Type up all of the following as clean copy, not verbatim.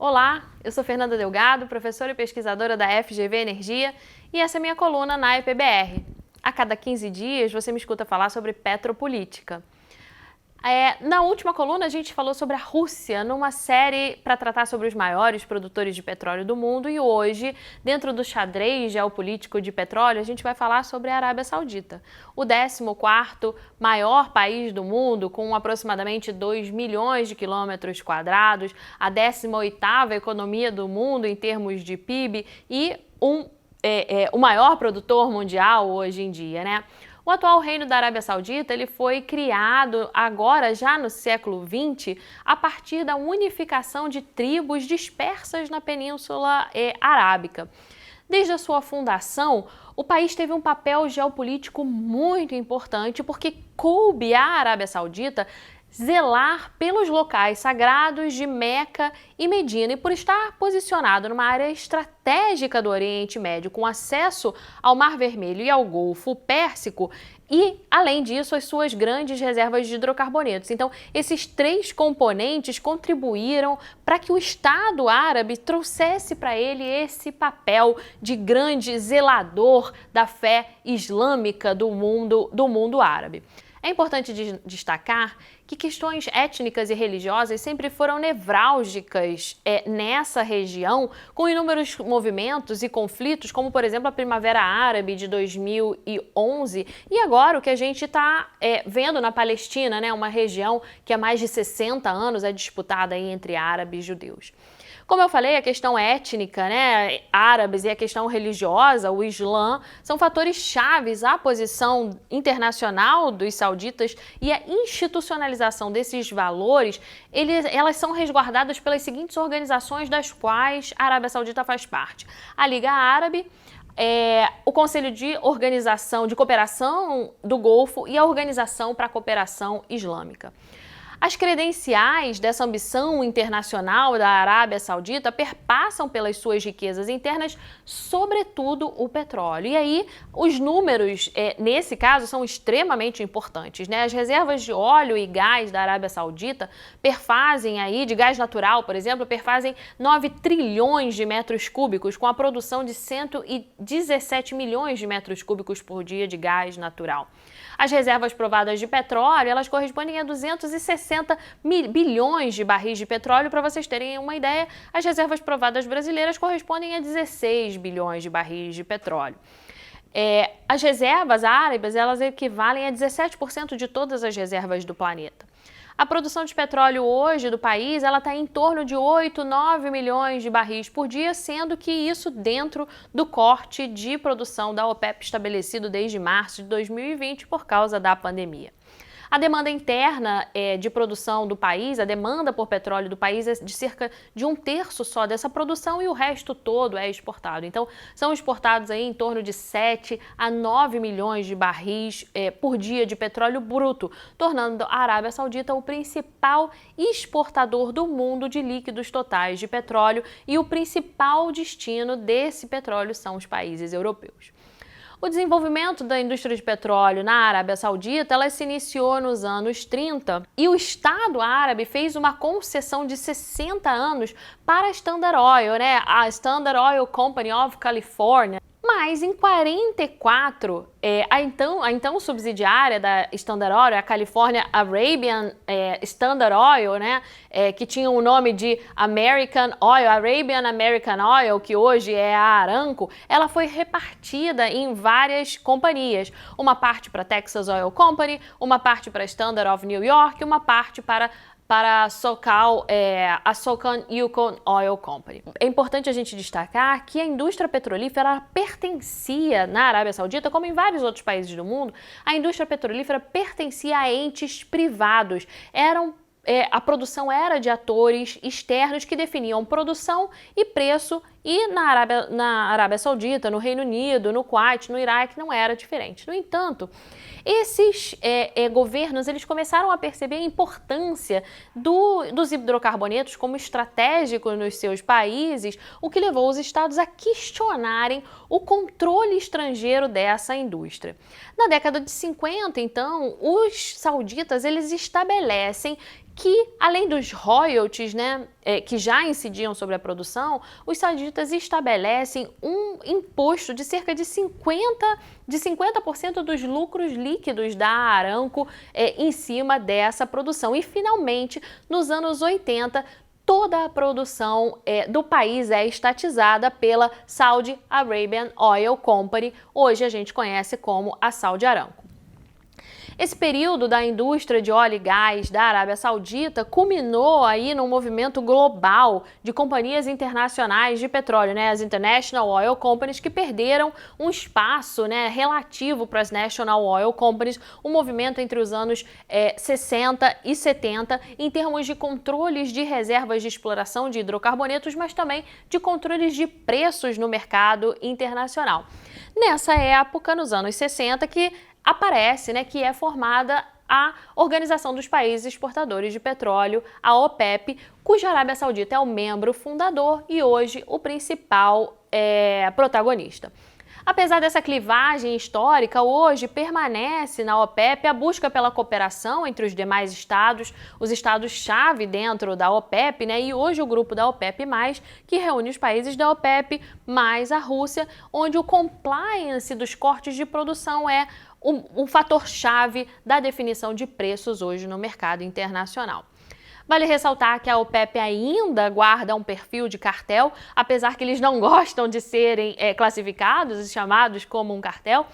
Olá, eu sou Fernanda Delgado, professora e pesquisadora da FGV Energia, e essa é minha coluna na EPBR. A cada 15 dias você me escuta falar sobre petropolítica. Na última coluna a gente falou sobre a Rússia numa série para tratar sobre os maiores produtores de petróleo do mundo, e hoje, dentro do xadrez geopolítico de petróleo, a gente vai falar sobre a Arábia Saudita, o 14º maior país do mundo, com aproximadamente 2 milhões de quilômetros quadrados, a 18ª economia do mundo em termos de PIB e o maior produtor mundial hoje em dia, né? O atual reino da Arábia Saudita ele foi criado agora, já no século XX, a partir da unificação de tribos dispersas na Península Arábica. Desde a sua fundação, o país teve um papel geopolítico muito importante porque coube à Arábia Saudita zelar pelos locais sagrados de Meca e Medina, e por estar posicionado numa área estratégica do Oriente Médio, com acesso ao Mar Vermelho e ao Golfo Pérsico, e, além disso, as suas grandes reservas de hidrocarbonetos. Então, esses três componentes contribuíram para que o Estado árabe trouxesse para ele esse papel de grande zelador da fé islâmica do mundo árabe. É importante destacar que questões étnicas e religiosas sempre foram nevrálgicas nessa região, com inúmeros movimentos e conflitos, como, por exemplo, a Primavera Árabe de 2011 e agora o que a gente está vendo na Palestina, né, uma região que há mais de 60 anos é disputada entre árabes e judeus. Como eu falei, a questão étnica, né, árabes, e a questão religiosa, o Islã, são fatores chaves à posição internacional dos sauditas, e a institucionalização desses valores, elas são resguardadas pelas seguintes organizações das quais a Arábia Saudita faz parte: a Liga Árabe, o Conselho de Organização de Cooperação do Golfo e a Organização para a Cooperação Islâmica. As credenciais dessa ambição internacional da Arábia Saudita perpassam pelas suas riquezas internas, sobretudo o petróleo. E aí, os números, nesse caso, são extremamente importantes, né? As reservas de óleo e gás da Arábia Saudita perfazem aí, de gás natural, por exemplo, perfazem 9 trilhões de metros cúbicos, com a produção de 117 milhões de metros cúbicos por dia de gás natural. As reservas provadas de petróleo, elas correspondem a 260 bilhões de barris de petróleo. Para vocês terem uma ideia, as reservas provadas brasileiras correspondem a 16 bilhões de barris de petróleo. As reservas árabes, elas equivalem a 17% de todas as reservas do planeta. A produção de petróleo hoje do país está em torno de 8, 9 milhões de barris por dia, sendo que isso dentro do corte de produção da OPEP estabelecido desde março de 2020 por causa da pandemia. A demanda interna de produção do país, a demanda por petróleo do país é de cerca de 1/3 só dessa produção, e o resto todo é exportado. Então, são exportados aí em torno de 7 a 9 milhões de barris por dia de petróleo bruto, tornando a Arábia Saudita o principal exportador do mundo de líquidos totais de petróleo, e o principal destino desse petróleo são os países europeus. O desenvolvimento da indústria de petróleo na Arábia Saudita, ela se iniciou nos anos 30, e o Estado árabe fez uma concessão de 60 anos para a Standard Oil, né? A Standard Oil Company of California. Mas em 44, a então subsidiária da Standard Oil, a California Arabian Standard Oil, né, que tinha o nome de American Oil, Arabian American Oil, que hoje é a Aramco, ela foi repartida em várias companhias. Uma parte para a Texas Oil Company, uma parte para a Standard of New York, uma parte para a SoCal Yukon Oil Company. É importante a gente destacar que a indústria petrolífera pertencia, na Arábia Saudita, como em vários outros países do mundo, a indústria petrolífera pertencia a entes privados. A produção era de atores externos que definiam produção e preço, e na Arábia Saudita, no Reino Unido, no Kuwait, no Iraque, não era diferente. No entanto, esses governos eles começaram a perceber a importância dos hidrocarbonetos como estratégicos nos seus países, o que levou os estados a questionarem o controle estrangeiro dessa indústria. Na década de 50, então, os sauditas eles estabelecem que, além dos royalties, né, que já incidiam sobre a produção, os sauditas estabelecem um imposto de cerca de 50% dos lucros líquidos da Aramco em cima dessa produção. E, finalmente, nos anos 80, toda a produção do país é estatizada pela Saudi Arabian Oil Company, hoje a gente conhece como a Saudi Aramco. Esse período da indústria de óleo e gás da Arábia Saudita culminou aí num movimento global de companhias internacionais de petróleo, as International Oil Companies, que perderam um espaço, relativo para as National Oil Companies, um movimento entre os anos 60 e 70, em termos de controles de reservas de exploração de hidrocarbonetos, mas também de controles de preços no mercado internacional. Nessa época, nos anos 60, que aparece, que é formada a Organização dos Países Exportadores de Petróleo, a OPEP, cuja Arábia Saudita é o membro fundador e hoje o principal protagonista. Apesar dessa clivagem histórica, hoje permanece na OPEP a busca pela cooperação entre os demais estados, os estados-chave dentro da OPEP, e hoje o grupo da OPEP+, que reúne os países da OPEP mais a Rússia, onde o compliance dos cortes de produção é um fator-chave da definição de preços hoje no mercado internacional. Vale ressaltar que a OPEP ainda guarda um perfil de cartel, apesar que eles não gostam de serem classificados e chamados como um cartel,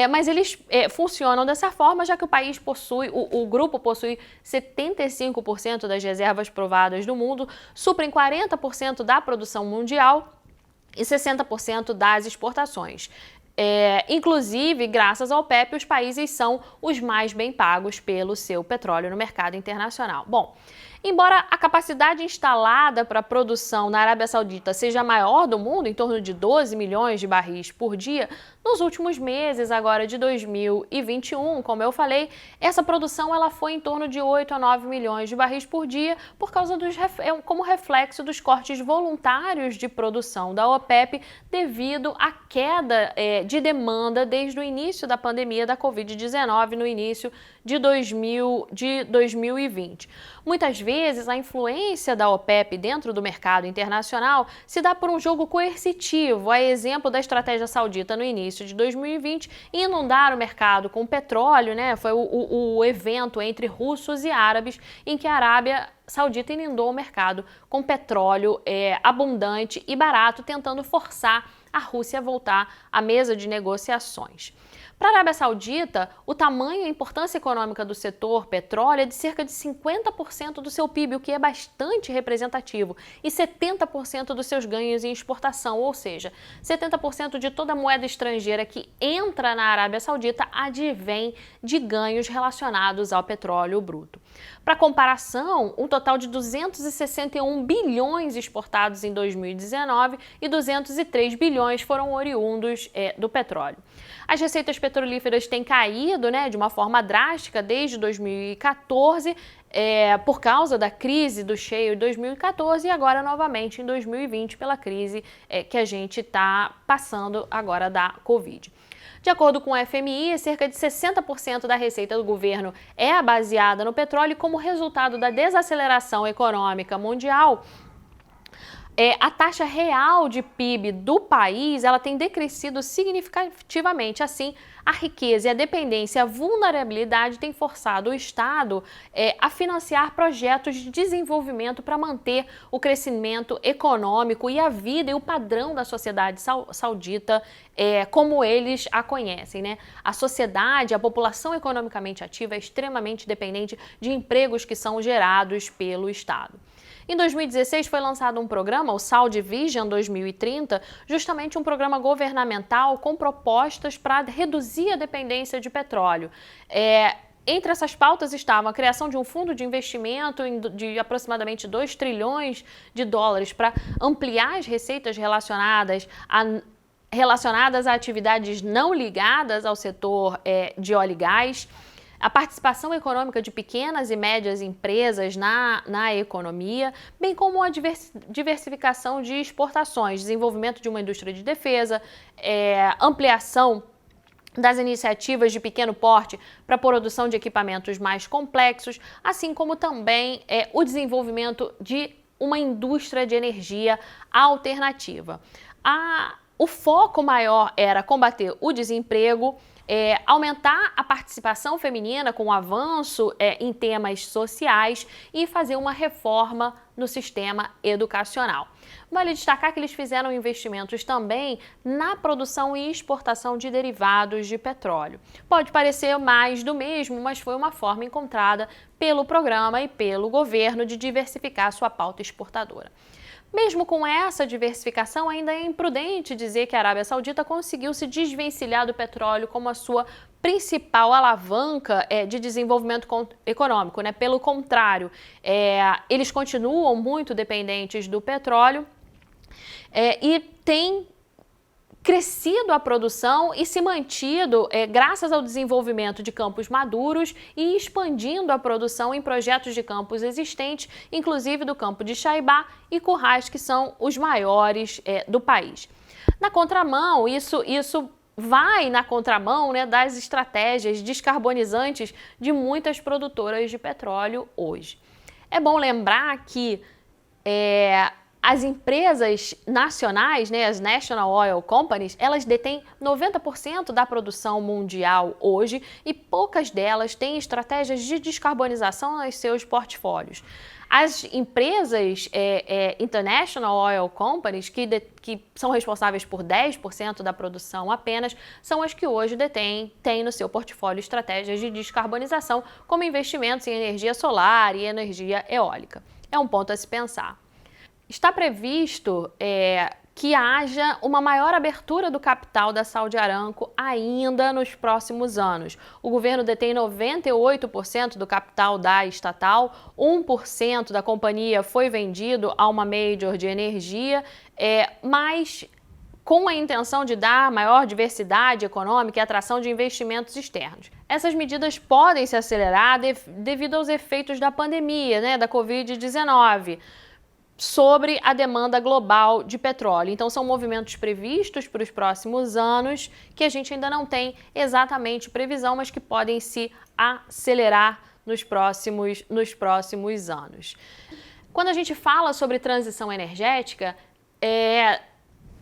mas eles funcionam dessa forma, já que o grupo possui 75% das reservas provadas do mundo, suprem 40% da produção mundial e 60% das exportações. Inclusive, graças ao OPEP, os países são os mais bem pagos pelo seu petróleo no mercado internacional. Bom, embora a capacidade instalada para a produção na Arábia Saudita seja a maior do mundo, em torno de 12 milhões de barris por dia, nos últimos meses agora de 2021, como eu falei, essa produção ela foi em torno de 8 a 9 milhões de barris por dia por causa como reflexo dos cortes voluntários de produção da OPEP devido à queda de demanda desde o início da pandemia da Covid-19 no início de 2020. Muitas vezes, a influência da OPEP dentro do mercado internacional se dá por um jogo coercitivo, a exemplo da estratégia saudita no início de 2020, inundar o mercado com petróleo, foi o evento entre russos e árabes em que a Arábia Saudita inundou o mercado com petróleo abundante e barato, tentando forçar a Rússia a voltar à mesa de negociações. Para a Arábia Saudita, o tamanho e a importância econômica do setor petróleo é de cerca de 50% do seu PIB, o que é bastante representativo, e 70% dos seus ganhos em exportação, ou seja, 70% de toda a moeda estrangeira que entra na Arábia Saudita advém de ganhos relacionados ao petróleo bruto. Para comparação, um total de 261 bilhões exportados em 2019 e 203 bilhões foram oriundos do petróleo. As receitas petrolíferas têm caído de uma forma drástica desde 2014, por causa da crise do shale de 2014 e agora novamente em 2020 pela crise que a gente está passando agora da Covid. De acordo com o FMI, cerca de 60% da receita do governo é baseada no petróleo e como resultado da desaceleração econômica mundial, a taxa real de PIB do país ela tem decrescido significativamente. Assim, a riqueza e a dependência, a vulnerabilidade tem forçado o Estado a financiar projetos de desenvolvimento para manter o crescimento econômico e a vida e o padrão da sociedade saudita como eles a conhecem. A sociedade, a população economicamente ativa é extremamente dependente de empregos que são gerados pelo Estado. Em 2016 foi lançado um programa, o Saudi Vision 2030, justamente um programa governamental com propostas para reduzir a dependência de petróleo. Entre essas pautas estavam a criação de um fundo de investimento de aproximadamente 2 trilhões de dólares para ampliar as receitas relacionadas a atividades não ligadas ao setor de óleo e gás, a participação econômica de pequenas e médias empresas na economia, bem como a diversificação de exportações, desenvolvimento de uma indústria de defesa, ampliação das iniciativas de pequeno porte para a produção de equipamentos mais complexos, assim como também o desenvolvimento de uma indústria de energia alternativa. O foco maior era combater o desemprego, aumentar a participação feminina com o avanço em temas sociais e fazer uma reforma no sistema educacional. Vale destacar que eles fizeram investimentos também na produção e exportação de derivados de petróleo. Pode parecer mais do mesmo, mas foi uma forma encontrada pelo programa e pelo governo de diversificar sua pauta exportadora. Mesmo com essa diversificação, ainda é imprudente dizer que a Arábia Saudita conseguiu se desvencilhar do petróleo como a sua principal alavanca de desenvolvimento econômico, né? Pelo contrário, eles continuam muito dependentes do petróleo e têm crescido a produção e se mantido graças ao desenvolvimento de campos maduros e expandindo a produção em projetos de campos existentes, inclusive do campo de Shaibá e Currais, que são os maiores do país. Na contramão, isso vai na contramão, né, das estratégias descarbonizantes de muitas produtoras de petróleo hoje. É bom lembrar que as empresas nacionais, né, as National Oil Companies, elas detêm 90% da produção mundial hoje e poucas delas têm estratégias de descarbonização nos seus portfólios. As empresas International Oil Companies, que são responsáveis por 10% da produção apenas, são as que hoje têm no seu portfólio estratégias de descarbonização, como investimentos em energia solar e energia eólica. É um ponto a se pensar. Está previsto que haja uma maior abertura do capital da Saudi Aramco ainda nos próximos anos. O governo detém 98% do capital da estatal, 1% da companhia foi vendido a uma major de energia, mas com a intenção de dar maior diversidade econômica e atração de investimentos externos. Essas medidas podem se acelerar devido aos efeitos da pandemia, né, da Covid-19. Sobre a demanda global de petróleo. Então, são movimentos previstos para os próximos anos que a gente ainda não tem exatamente previsão, mas que podem se acelerar nos próximos anos. Quando a gente fala sobre transição energética,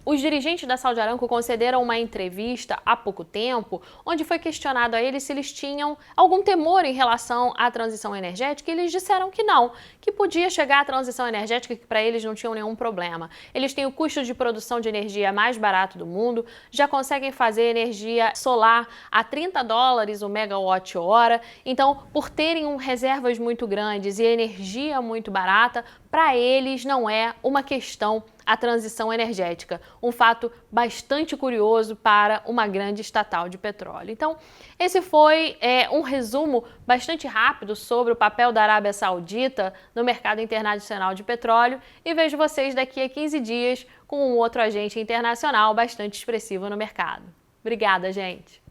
os dirigentes da Saudi Aramco concederam uma entrevista há pouco tempo, onde foi questionado a eles se eles tinham algum temor em relação à transição energética, e eles disseram que não, que podia chegar à transição energética e que para eles não tinham nenhum problema. Eles têm o custo de produção de energia mais barato do mundo, já conseguem fazer energia solar a $30 o megawatt-hora, então por terem reservas muito grandes e energia muito barata, para eles não é uma questão a transição energética, um fato bastante curioso para uma grande estatal de petróleo. Então, esse foi um resumo bastante rápido sobre o papel da Arábia Saudita no mercado internacional de petróleo e vejo vocês daqui a 15 dias com um outro agente internacional bastante expressivo no mercado. Obrigada, gente!